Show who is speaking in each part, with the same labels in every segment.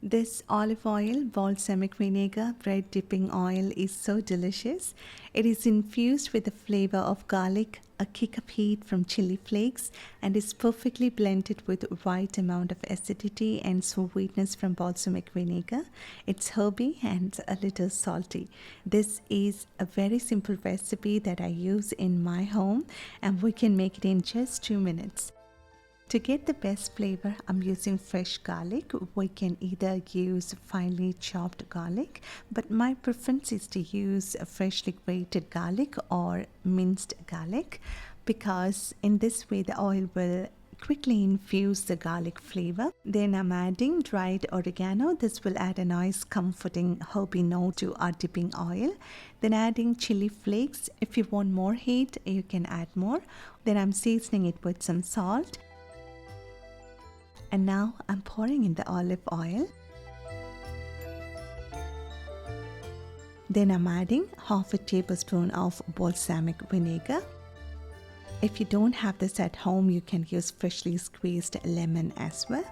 Speaker 1: This olive oil balsamic vinegar bread dipping oil is so delicious. It is infused with the flavor of garlic, a kick of heat from chili flakes, and is perfectly blended with right amount of acidity and sweetness from balsamic vinegar. It's herby and a little salty. This is a very simple recipe that I use in my home, and we can make it in just 2 minutes. To get the best flavor, I'm using fresh garlic. We can either use finely chopped garlic, but my preference is to use freshly grated garlic or minced garlic, because in this way the oil will quickly infuse the garlic flavor. Then I'm adding dried oregano. This will add a nice comforting herby note to our dipping oil. Then adding chili flakes. If you want more heat, you can add more. Then I'm seasoning it with some salt. And now I'm pouring in the olive oil. Then I'm adding half a tablespoon of balsamic vinegar. If you don't have this at home, you can use freshly squeezed lemon as well.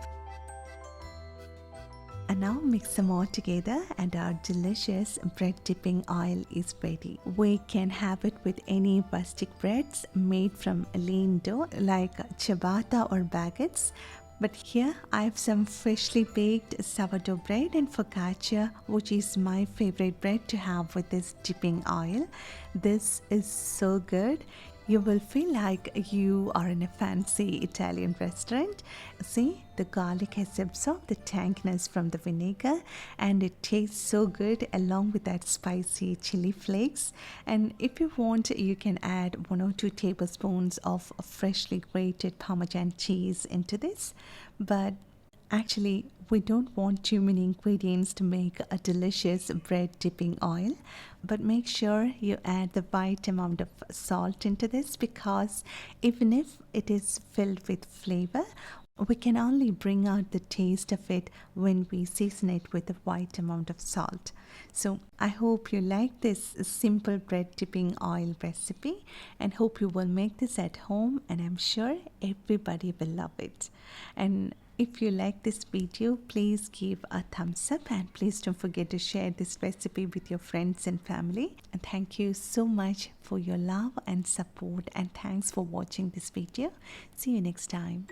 Speaker 1: And now mix them all together and our delicious bread dipping oil is ready. We can have it with any rustic breads made from lean dough like ciabatta or baguettes. But here I have some freshly baked sourdough bread and focaccia, which is my favorite bread to have with this dipping oil. This is so good. You will feel like you are in a fancy Italian restaurant. See, the garlic has absorbed the tanginess from the vinegar and it tastes so good along with that spicy chili flakes. And if you want, you can add 1 or 2 tablespoons of freshly grated Parmesan cheese into this. But actually, we don't want too many ingredients to make a delicious bread dipping oil, but make sure you add the right amount of salt into this, because even if it is filled with flavor, we can only bring out the taste of it when we season it with the right amount of salt. So I hope you like this simple bread dipping oil recipe and hope you will make this at home, and I'm sure everybody will love it. And if you like this video, please give a thumbs up and please don't forget to share this recipe with your friends and family. And thank you so much for your love and support, and thanks for watching this video. See you next time.